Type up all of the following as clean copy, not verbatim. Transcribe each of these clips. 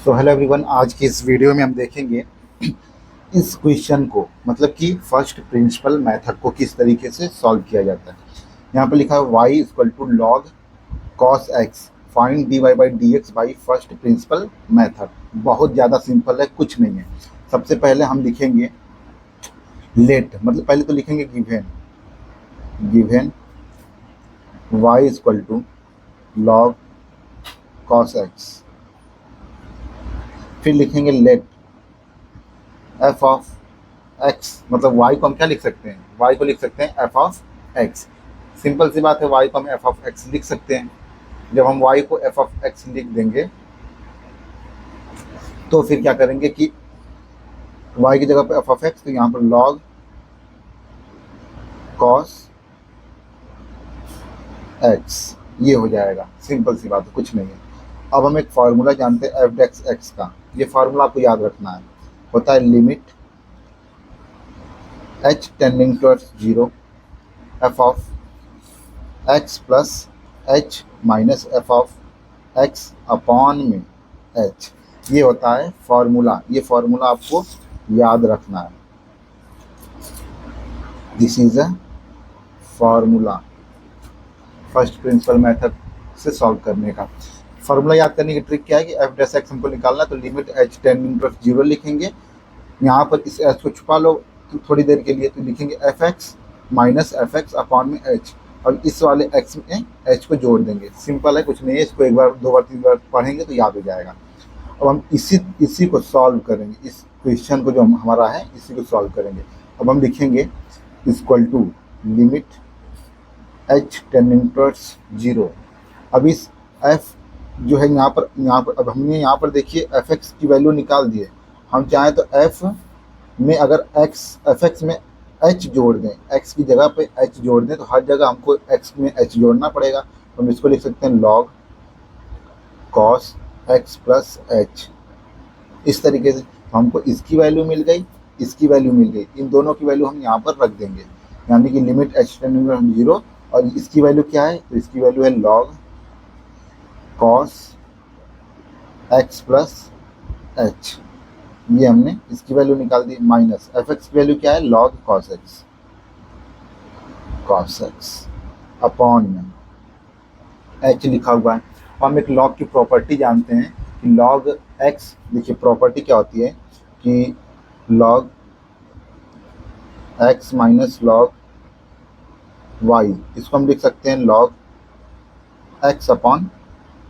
तो hello everyone, आज की इस वीडियो में हम देखेंगे इस क्वेश्चन को, मतलब कि फर्स्ट प्रिंसिपल मेथड को किस तरीके से सॉल्व किया जाता है। यहाँ पर लिखा है y equal to log cos x, find dy by d x by first principle method. बहुत ज़्यादा सिंपल है, कुछ नहीं है। सबसे पहले हम लिखेंगे लेट, मतलब पहले तो लिखेंगे given y equal to log cos x, फिर लिखेंगे लेट एफ ऑफ एक्स, मतलब y को हम क्या लिख सकते हैं, y को लिख सकते हैं एफ ऑफ एक्स। सिंपल सी बात है, y को हम एफ ऑफ एक्स लिख सकते हैं। जब हम y को एफ ऑफ एक्स लिख देंगे तो फिर क्या करेंगे कि y की जगह पर एफ ऑफ एक्स, तो यहाँ पर लॉग कॉस एक्स ये हो जाएगा। सिंपल सी बात है, कुछ नहीं है। अब हम एक फार्मूला जानते हैं एफ डेक्स एक्स का, ये फार्मूला आपको याद रखना है। होता है limit h tending towards 0 F of x plus h minus F of x upon में h, ये होता है फार्मूला। ये फार्मूला आपको याद रखना है। This is a formula first principle method से सॉल्व करने का। फार्मूला याद करने की ट्रिक क्या है कि एफ डेस एक्स हमको निकालना, तो लिमिट h टेंडिंग टुवर्ड्स 0 लिखेंगे। यहाँ पर इस h को छुपा लो तो थोड़ी देर के लिए, तो लिखेंगे F x minus F x upon में h, और इस वाले x में h को जोड़ देंगे। सिंपल है, कुछ नहीं है। इसको एक बार, दो बार, तीन बार पढ़ेंगे तो याद हो जाएगा। अब हम इसी को सॉल्व करेंगे, इस क्वेश्चन को जो हमारा है इसी को सॉल्व करेंगे। अब हम लिखेंगे equal to limit h tending towards 0। अब इस f जो है यहाँ पर अब हमने यहाँ पर देखिए एफ एक्स की वैल्यू निकाल दी है। हम चाहें तो f में अगर एफ एक्स में h जोड़ दें, x की जगह पे h जोड़ दें, तो हर जगह हमको x में h जोड़ना पड़ेगा। तो हम इसको लिख सकते हैं log cos x plus h। इस तरीके से हमको इसकी वैल्यू मिल गई, इसकी वैल्यू मिल गई, इन दोनों की वैल्यू हम यहाँ पर रख देंगे। यानी कि लिमिट h टेंडिंग टुवर्ड्स 0, और इसकी वैल्यू क्या है, तो इसकी वैल्यू है log cos x plus H. ये हमने इसकी वैल्यू निकाल दी, माइनस एफ एक्स की वैल्यू क्या है, लॉग कॉस एक्स अपॉन में एच लिखा हुआ है। और हम एक लॉग की प्रॉपर्टी जानते हैं कि लॉग एक्स, देखिए प्रॉपर्टी क्या होती है कि log x minus log y, इसको हम लिख सकते हैं लॉग एक्स अपॉन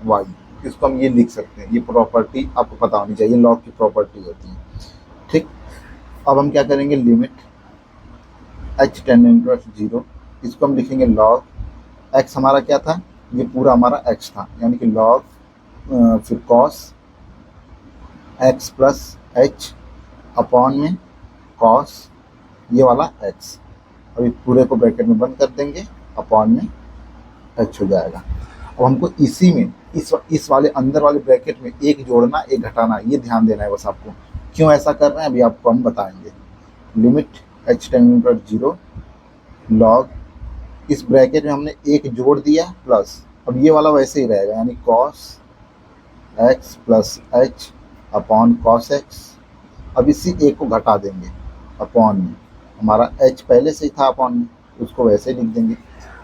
वाई। इसको हम ये लिख सकते हैं। ये प्रॉपर्टी आपको पता होनी चाहिए, लॉग की प्रॉपर्टी होती है। ठीक, अब हम क्या करेंगे, लिमिट h टेंडिंग टुवर्ड्स 0, इसको हम लिखेंगे लॉग x, हमारा क्या था, ये पूरा हमारा x था, यानी कि लॉग फिर cos x plus h upon में कॉस ये वाला x। अभी पूरे को ब्रैकेट में बंद कर देंगे, अपॉन में h हो जाएगा। अब हमको इसी में इस वाले अंदर वाले ब्रैकेट में एक जोड़ना, एक घटाना, ये ध्यान देना है बस आपको। क्यों ऐसा कर रहे हैं अभी आपको हम बताएंगे। Limit h tending towards 0 log, इस ब्रैकेट में हमने एक जोड़ दिया प्लस, अब ये वाला वैसे ही रहेगा, यानी cos x plus h upon cos x। अब इसी एक को घटा देंगे अपॉन में, हमारा h पहले से ही था अपॉन में, उसको वैसे ही लिख देंगे।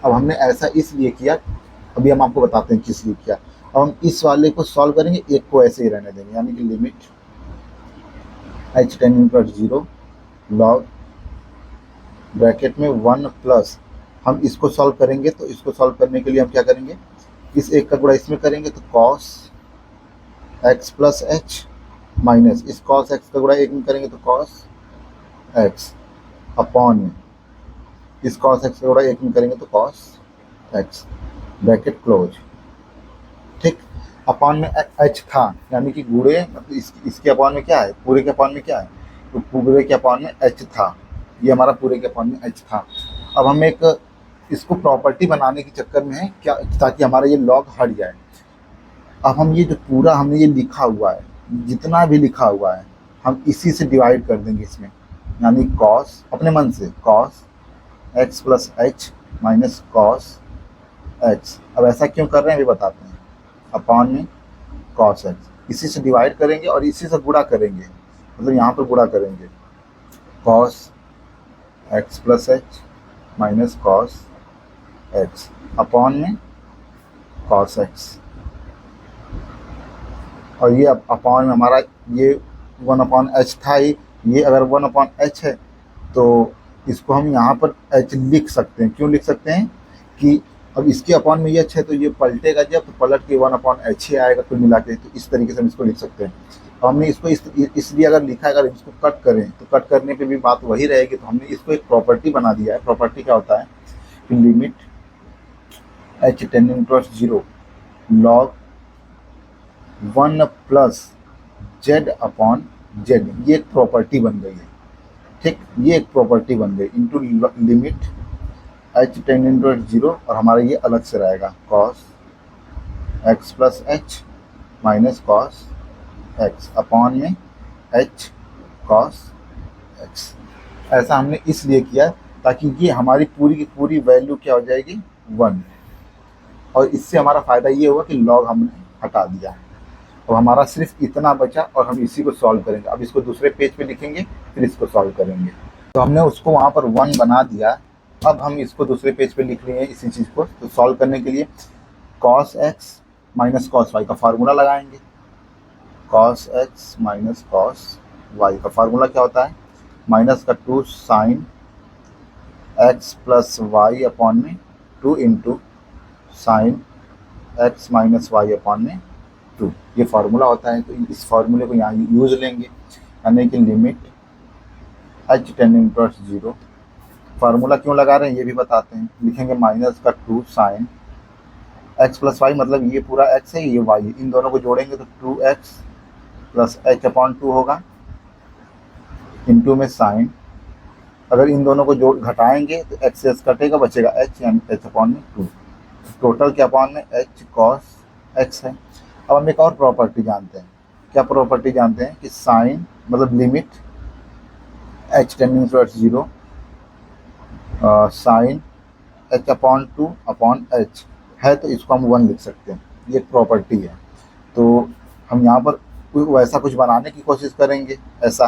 अब हमने ऐसा इसलिए किया, अभी हम आपको बताते हैं किस लिए किया। अब हम इस वाले को सॉल्व करेंगे, एक को ऐसे ही रहने देंगे, यानी कि limit h tending towards 0 log bracket में 1 प्लस, हम इसको सॉल्व करेंगे, तो इसको सॉल्व करने के लिए हम क्या करेंगे, इस एक का गुणा इसमें करेंगे, तो cos x plus h minus इस कॉस x का गुणा एक में करेंगे, तो कॉस x अपॉन में इस कॉस x का गुणा एक में करेंगे, तो कॉस x ब्रैकेट क्लोज। ठीक, अपॉन में h था, यानी कि गुणे, मतलब इसके अपॉन में क्या है, पूरे के अपॉन में क्या है, तो पूरे के अपॉन में h था, ये हमारा पूरे के अपॉन में h था। अब हम एक इसको प्रॉपर्टी बनाने के चक्कर में है क्या, ताकि हमारा ये लॉग हट जाए। अब हम ये जो पूरा हमने ये लिखा हुआ है, जितना भी लिखा हुआ है, हम इसी से डिवाइड कर देंगे इसमें, यानी कॉस, अपने मन से cos x plus H minus cos x. अब ऐसा क्यों कर रहे हैं अभी बताते हैं, अपॉन में कॉस एक्स। इसी से डिवाइड करेंगे और इसी से गुणा करेंगे, मतलब यहाँ पर गुणा करेंगे cos x plus H minus cos x upon में cos x, और ये अपॉन में हमारा ये 1/h था ही, ये अगर 1/h है तो इसको हम यहाँ पर h लिख सकते हैं। क्यों लिख सकते हैं कि अब इसके अपॉन में ये h है तो ये पलटेगा जब, तो पलट के 1/h ही आएगा कुल मिला के, तो इस तरीके से हम इसको लिख सकते हैं। तो हमने इसको इसलिए अगर लिखा है, अगर इसको कट करें तो कट करने पे भी बात वही रहेगी, तो हमने इसको एक प्रॉपर्टी बना दिया है। प्रॉपर्टी क्या होता है कि limit h tending towards 0 log 1 plus z upon z, ये एक प्रॉपर्टी बन गई है। ठीक, ये एक प्रॉपर्टी बन गई into limit h tending towards 0, और हमारा ये अलग से रहेगा cos x plus h minus cos x upon में h cos x। ऐसा हमने इसलिए किया ताकि ये हमारी पूरी की पूरी वैल्यू क्या हो जाएगी 1, और इससे हमारा फ़ायदा ये होगा कि log हमने हटा दिया। अब हमारा सिर्फ इतना बचा और हम इसी को सॉल्व करेंगे। अब इसको दूसरे पेज पे लिखेंगे, फिर इसको सॉल्व करेंगे। तो हमने उसको वहाँ पर 1 बना दिया। अब हम इसको दूसरे पेज पे लिख रहे हैं इसी चीज़ को। तो सॉल्व करने के लिए cos x minus cos y का फार्मूला लगाएंगे। cos x minus cos y का फार्मूला क्या होता है, माइनस का 2 sine x plus y upon में 2 into sine x minus y upon में 2, ये फार्मूला होता है। तो इस फार्मूले को यहाँ यूज़ लेंगे, यानी कि limit h tending towards 0। Formula क्यों लगा रहे हैं ये भी बताते हैं। लिखेंगे माइनस का 2 साइन x प्लस वाई, मतलब ये पूरा x है, ये y है, इन दोनों को जोड़ेंगे तो 2x प्लस h अपॉन 2 होगा, इंटू में साइन, अगर इन दोनों को जोड़ घटाएंगे तो x से x कटेगा, बचेगा h, यानी h अपॉन में 2, टोटल के अपॉन में h cos x है। अब हम एक और प्रॉपर्टी जानते हैं। क्या प्रॉपर्टी जानते हैं कि साइन मतलब limit h tending towards 0 sine h upon 2 upon h है, तो इसको हम 1 लिख सकते हैं। ये एक प्रॉपर्टी है। तो हम यहाँ पर वैसा कुछ बनाने की कोशिश करेंगे ऐसा।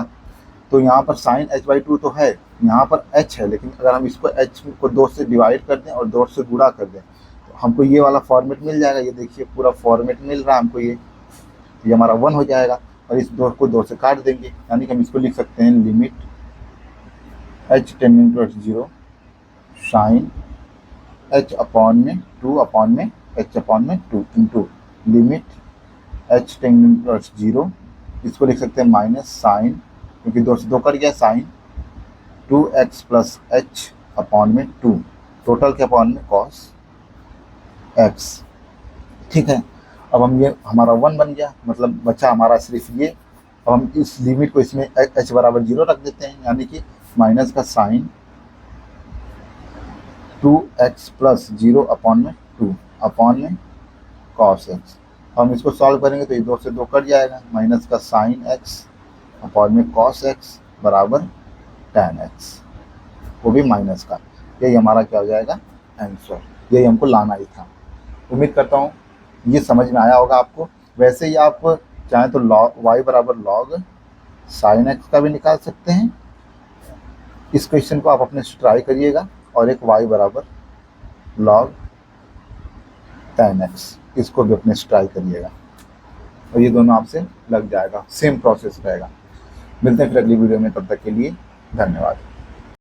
तो यहाँ पर साइन h/2 तो है, यहाँ पर h है, लेकिन अगर हम इसको h को 2 से डिवाइड कर दें और 2 से गुणा कर दें तो हमको ये वाला फॉर्मेट मिल जाएगा। ये देखिए पूरा फॉर्मेट मिल रहा है हमको, ये हमारा 1 हो जाएगा, और इस 2 को 2 से काट देंगे, यानी कि हम इसको लिख सकते हैं limit h tending towards 0 sine h upon में 2 अपॉन में h अपॉन में 2 into limit h tending towards 0, इसको लिख सकते हैं माइनस साइन, क्योंकि 2 से 2 कट गया, sign 2x plus h upon में 2, टोटल के अपॉन में cos x। ठीक है, अब हम ये हमारा 1 बन गया, मतलब बचा हमारा सिर्फ ये। अब हम इस लिमिट को इसमें h बराबर 0 रख देते हैं, यानी कि माइनस का साइन 2x प्लस 0 अपॉन में 2 अपॉन में cos x। हम इसको सॉल्व करेंगे तो ये 2 से 2 कट जाएगा, माइनस का साइन x अपॉन में cos x बराबर tan x, वो भी माइनस का। यही हमारा क्या हो जाएगा आंसर, यही हमको लाना ही था। उम्मीद करता हूँ ये समझ में आया होगा आपको। वैसे ही आप चाहें तो y बराबर log साइन x का भी निकाल सकते हैं। इस क्वेश्चन को आप अपने से ट्राई करिएगा, और एक y बराबर log tan x, इसको भी अपने से ट्राई करिएगा, और ये दोनों आपसे लग जाएगा, सेम प्रोसेस रहेगा। मिलते हैं फिर अगली वीडियो में, तब तक के लिए धन्यवाद।